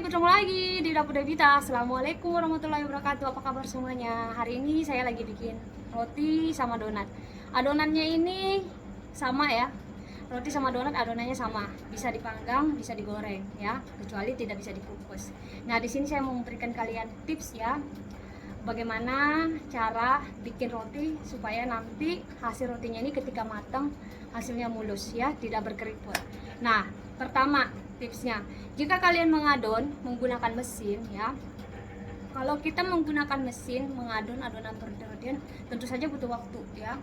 ketemu lagi di Dapur Devita. Assalamualaikum warahmatullahi wabarakatuh. Apa kabar semuanya? Hari ini saya lagi bikin roti sama donat. Adonannya ini sama ya. Roti sama donat adonannya sama. Bisa dipanggang, bisa digoreng ya. Kecuali tidak bisa dikukus. Nah, di sini saya mau memberikan kalian tips ya. Bagaimana cara bikin roti supaya nanti hasil rotinya ini ketika matang hasilnya mulus ya, tidak berkeriput. Nah, pertama tipsnya, jika kalian mengadon menggunakan mesin ya, kalau kita menggunakan mesin mengadon adonan roti-rotian tentu saja butuh waktu ya.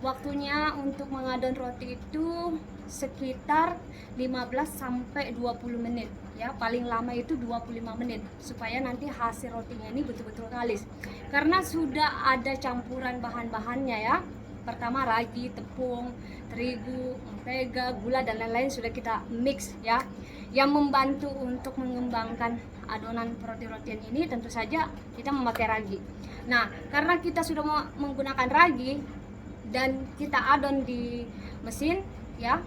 Waktunya untuk mengadon roti itu sekitar 15 sampai 20 menit ya, paling lama itu 25 menit supaya nanti hasil rotinya ini betul-betul kalis. Karena sudah ada campuran bahan-bahannya ya. Pertama ragi, tepung, terigu, mentega, gula dan lain-lain sudah kita mix ya. Yang membantu untuk mengembangkan adonan roti-rotian ini tentu saja kita memakai ragi. Nah, karena kita sudah menggunakan ragi dan kita adon di mesin ya,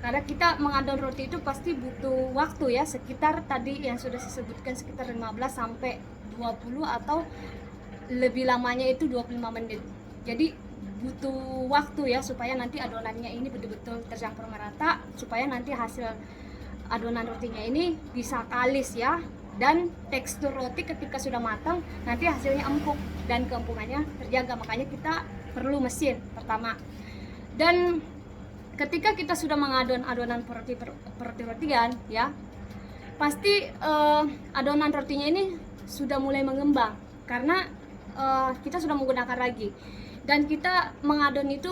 karena kita mengadon roti itu pasti butuh waktu ya, sekitar tadi yang sudah saya sebutkan sekitar 15 sampai 20 atau lebih lamanya itu 25 menit. Jadi butuh waktu ya supaya nanti adonannya ini betul-betul tercampur merata, supaya nanti hasil adonan rotinya ini bisa kalis ya, dan tekstur roti ketika sudah matang nanti hasilnya empuk dan keempukannya terjaga. Makanya kita perlu mesin pertama. Dan ketika kita sudah mengadon adonan roti-rotian ya, pasti adonan rotinya ini sudah mulai mengembang karena kita sudah menggunakan ragi. Dan kita mengadon itu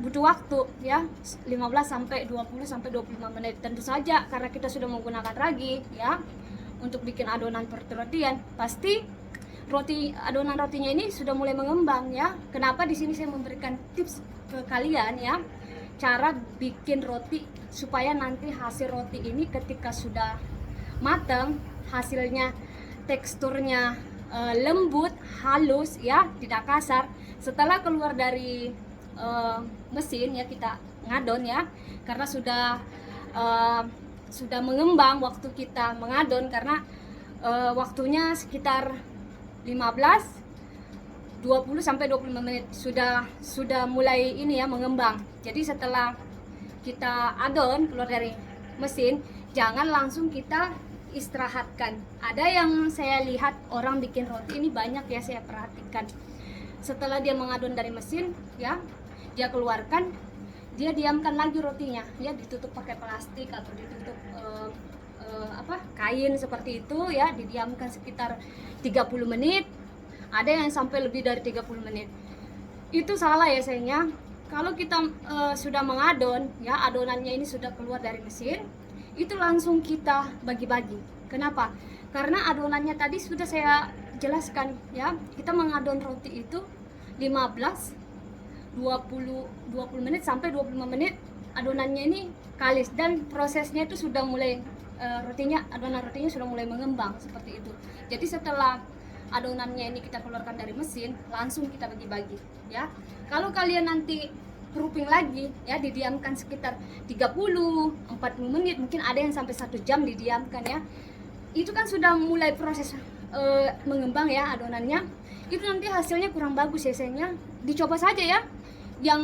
butuh waktu ya, 15 sampai 20 sampai 25 menit. Tentu saja karena kita sudah menggunakan ragi ya untuk bikin adonan roti-rotian, pasti adonan rotinya ini sudah mulai mengembang ya. Kenapa di sini saya memberikan tips ke kalian ya, cara bikin roti supaya nanti hasil roti ini ketika sudah matang hasilnya teksturnya lembut, halus ya, tidak kasar. Setelah keluar dari mesin ya, kita ngadon ya, karena sudah mengembang waktu kita mengadon, karena waktunya sekitar 15 20 sampai 25 menit sudah mulai ini ya mengembang. Jadi setelah kita adon keluar dari mesin, jangan langsung kita istirahatkan. Ada yang saya lihat orang bikin roti ini banyak ya, saya perhatikan. Setelah dia mengadon dari mesin ya, dia keluarkan, dia diamkan lagi rotinya ya, ditutup pakai plastik atau ditutup kain seperti itu ya, didiamkan sekitar 30 menit. Ada yang sampai lebih dari 30 menit. Itu salah ya sayangnya. Kalau kita sudah mengadon ya, adonannya ini sudah keluar dari mesin, itu langsung kita bagi-bagi. Kenapa? Karena adonannya tadi sudah saya jelaskan ya, kita mengadon roti itu 15 20 menit sampai 25 menit adonannya ini kalis, dan prosesnya itu sudah mulai adonan rotinya sudah mulai mengembang seperti itu. Jadi setelah adonannya ini kita keluarkan dari mesin, langsung kita bagi-bagi ya. Kalau kalian nanti proofing lagi ya, didiamkan sekitar 30-40 menit, mungkin ada yang sampai 1 jam didiamkan ya, itu kan sudah mulai proses mengembang ya adonannya. Itu nanti hasilnya kurang bagus ya sayangnya. Dicoba saja ya yang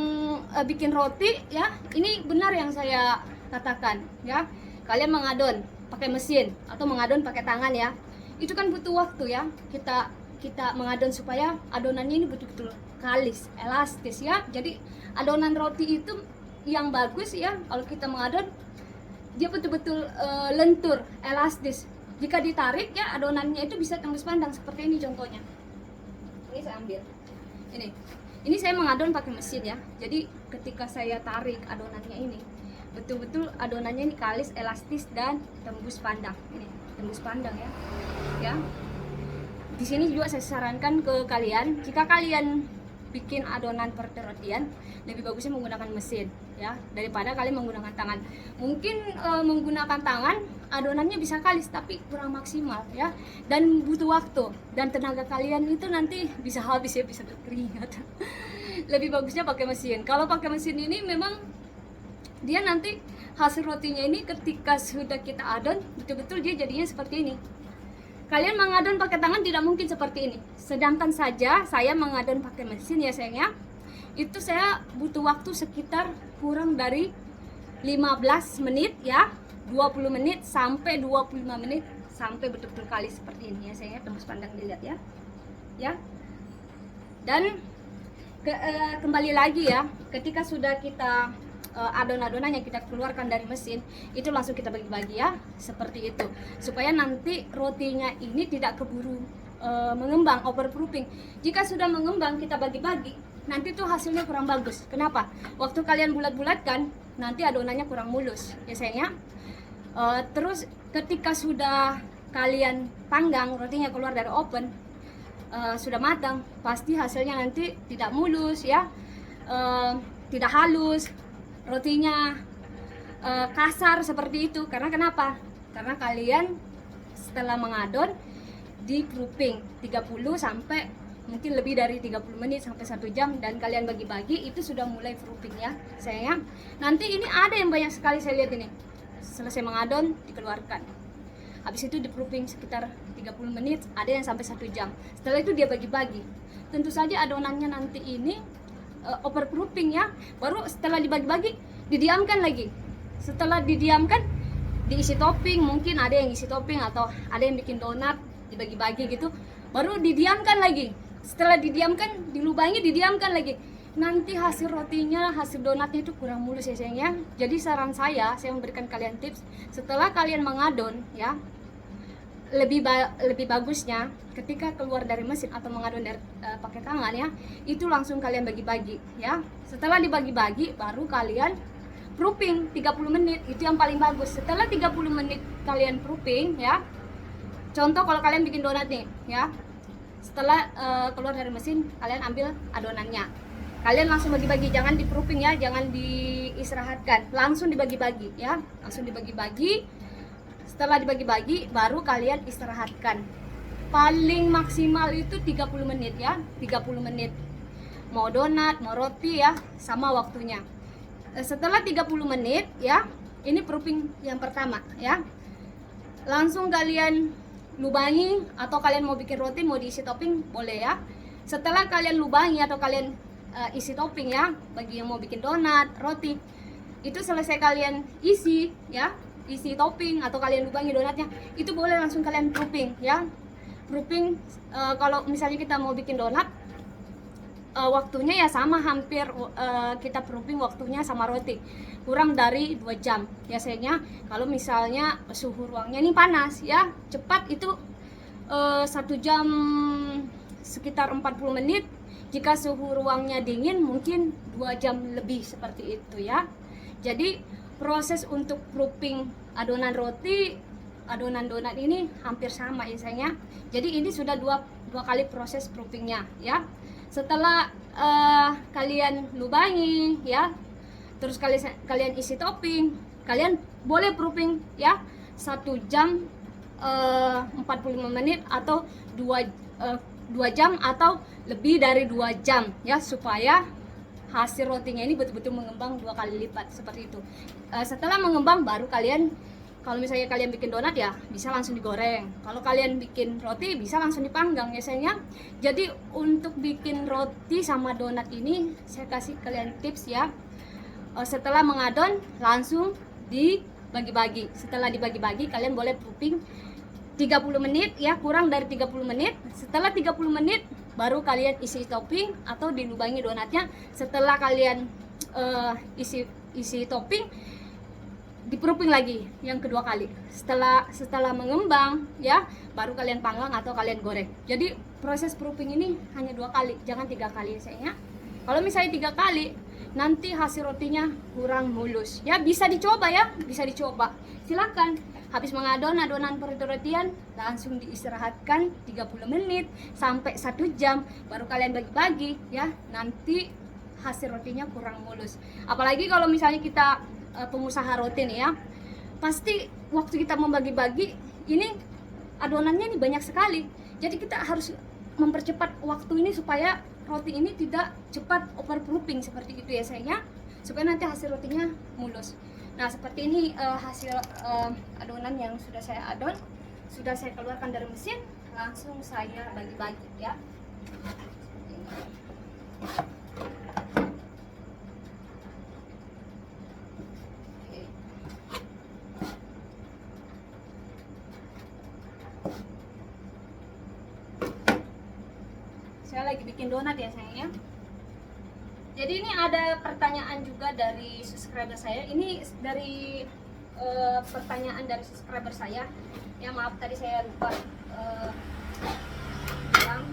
bikin roti ya, ini benar yang saya katakan ya. Kalian mengadon pakai mesin atau mengadon pakai tangan ya, itu kan butuh waktu ya. Kita mengadon supaya adonannya ini betul-betul kalis, elastis ya. Jadi adonan roti itu yang bagus ya, kalau kita mengadon dia betul-betul lentur, elastis. Jika ditarik ya, adonannya itu bisa tembus pandang seperti ini contohnya. Ini saya ambil. Ini saya mengadon pakai mesin ya. Jadi ketika saya tarik adonannya ini, betul-betul adonannya ini kalis, elastis dan tembus pandang. Ini tembus pandang ya. Ya. Di sini juga saya sarankan ke kalian, jika kalian bikin adonan roti-rotian, lebih bagusnya menggunakan mesin ya, daripada kalian menggunakan tangan. Mungkin menggunakan tangan adonannya bisa kalis tapi kurang maksimal ya, dan butuh waktu dan tenaga kalian itu nanti bisa habis ya, bisa berkeringat. Lebih bagusnya pakai mesin. Kalau pakai mesin ini memang dia nanti hasil rotinya ini ketika sudah kita adon betul-betul dia jadinya seperti ini. Kalian mengadon pakai tangan tidak mungkin seperti ini. Sedangkan saja saya mengadon pakai mesin ya sayangnya, itu saya butuh waktu sekitar kurang dari 15 menit ya, 20 menit sampai 25 menit sampai betul-betul kali seperti ini ya sayangnya. Tembus pandang dilihat ya. Ya. Dan kembali lagi ya, ketika sudah kita adon-adonan yang kita keluarkan dari mesin itu langsung kita bagi-bagi ya, seperti itu, supaya nanti rotinya ini tidak keburu mengembang, overproofing. Jika sudah mengembang kita bagi-bagi, nanti tuh hasilnya kurang bagus. Kenapa? Waktu kalian bulat-bulatkan nanti adonannya kurang mulus ya sayangnya. Terus ketika sudah kalian panggang, rotinya keluar dari oven, sudah matang, pasti hasilnya nanti tidak mulus ya, tidak halus, rotinya kasar seperti itu. Karena kenapa? Karena kalian setelah mengadon di proofing 30 sampai mungkin lebih dari 30 menit sampai 1 jam, dan kalian bagi-bagi itu sudah mulai proofing ya sayang. Nanti ini ada yang banyak sekali saya lihat ini, selesai mengadon dikeluarkan, habis itu di proofing sekitar 30 menit, ada yang sampai 1 jam. Setelah itu dia bagi-bagi. Tentu saja adonannya nanti ini overproofing ya. Baru setelah dibagi-bagi didiamkan lagi. Setelah didiamkan diisi topping, mungkin ada yang isi topping atau ada yang bikin donat dibagi-bagi gitu. Baru didiamkan lagi. Setelah didiamkan, dilubangi, didiamkan lagi. Nanti hasil rotinya, hasil donatnya itu kurang mulus ya sayangnya. Jadi saran saya memberikan kalian tips, setelah kalian mengadon ya, lebih bagusnya ketika keluar dari mesin atau mengadon dari pakai tangan ya, itu langsung kalian bagi-bagi ya. Setelah dibagi-bagi baru kalian proofing 30 menit, itu yang paling bagus. Setelah 30 menit kalian proofing ya, contoh kalau kalian bikin donat nih ya, setelah keluar dari mesin kalian ambil adonannya, kalian langsung bagi-bagi, jangan di proofing ya, jangan diistirahatkan, langsung dibagi-bagi ya, langsung dibagi-bagi. Setelah dibagi-bagi baru kalian istirahatkan, paling maksimal itu 30 menit ya, 30 menit. Mau donat, mau roti ya, sama waktunya. Setelah 30 menit ya, ini proofing yang pertama ya, langsung kalian lubangi, atau kalian mau bikin roti mau diisi topping boleh ya. Setelah kalian lubangi atau kalian isi topping ya, bagi yang mau bikin donat, roti, itu selesai kalian isi ya, isi topping atau kalian lubangi donatnya, itu boleh langsung kalian proofing ya. Proofing kalau misalnya kita mau bikin donat, waktunya ya sama, hampir kita proofing waktunya sama roti, kurang dari 2 jam biasanya. Kalau misalnya suhu ruangnya ini panas ya, cepat itu 1 jam sekitar 40 menit. Jika suhu ruangnya dingin mungkin 2 jam lebih, seperti itu ya. Jadi proses untuk proofing adonan roti, adonan donat ini hampir sama ya sayangnya. Jadi ini sudah dua kali proses proofingnya ya. Setelah kalian lubangi ya, terus kalian isi topping, kalian boleh proofing ya 1 jam 45 menit atau 2 jam atau lebih dari 2 jam ya, supaya hasil rotinya ini betul-betul mengembang 2 kali lipat, seperti itu. Setelah mengembang baru kalian, kalau misalnya kalian bikin donat ya bisa langsung digoreng, kalau kalian bikin roti bisa langsung dipanggang ya sayangnya. Jadi untuk bikin roti sama donat ini saya kasih kalian tips ya, setelah mengadon langsung dibagi-bagi. Setelah dibagi-bagi kalian boleh proofing 30 menit ya, kurang dari 30 menit. Setelah 30 menit baru kalian isi topping atau dilubangi donatnya. Setelah kalian isi topping, di proofing lagi yang kedua kali. Setelah mengembang ya, baru kalian panggang atau kalian goreng. Jadi proses proofing ini hanya 2 kali, jangan 3 kali sayangnya. Kalau misalnya 3 kali nanti hasil rotinya kurang mulus ya. Bisa dicoba ya, bisa dicoba, silakan. Habis mengadon adonan rotian langsung diistirahatkan 30 menit sampai 1 jam, baru kalian bagi-bagi ya. Nanti hasil rotinya kurang mulus. Apalagi kalau misalnya kita pengusaha roti nih ya, pasti waktu kita membagi-bagi ini adonannya ini banyak sekali. Jadi kita harus mempercepat waktu ini supaya roti ini tidak cepat overproofing, seperti itu ya sayangnya. supaya nanti hasil rotinya mulus. Nah seperti ini hasil adonan yang sudah saya adon, sudah saya keluarkan dari mesin, langsung saya bagi-bagi ya. Saya lagi bikin donat ya sayangnya. Jadi ini ada pertanyaan juga dari subscriber saya. Ini dari pertanyaan dari subscriber saya. Ya maaf tadi saya lupa bilang.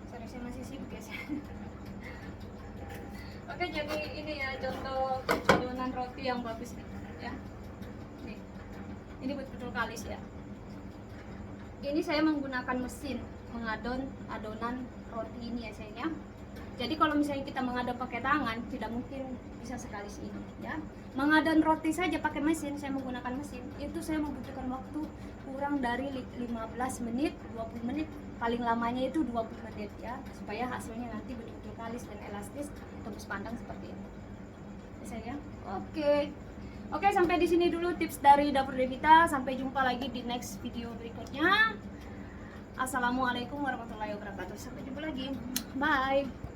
Sorry saya masih sibuk ya. Oke, jadi ini ya contoh adonan roti yang bagus nih ya. Nih. Ini betul-betul kalis ya. Ini saya menggunakan mesin mengadon adonan roti ini ya sayangnya. Jadi kalau misalnya kita mengadon pakai tangan tidak mungkin bisa sekalis ini ya. Mengadon roti saja pakai mesin, saya menggunakan mesin, itu saya membutuhkan waktu kurang dari 15 menit, 20 menit, paling lamanya itu 20 menit ya, supaya hasilnya nanti betul-betul kalis dan elastis, tembus pandang seperti ini. Ya, Oke, sampai di sini dulu tips dari Dapur Devita. Sampai jumpa lagi di next video berikutnya. Assalamualaikum warahmatullahi wabarakatuh. Sampai jumpa lagi. Bye.